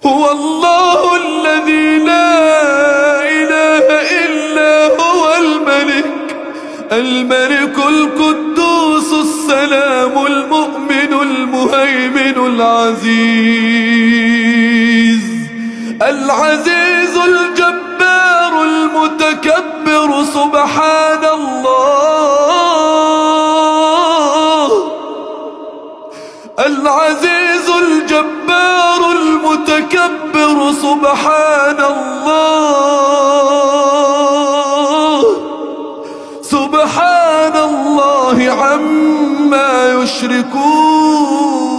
هو الله الذي لا إله إلا هو الملك القدوس السلام المؤمن المهيمن العزيز الجبار المتكبر سبحان الله. العزيز الجبار المتكبر سبحان الله. سبحان الله عما يشركون.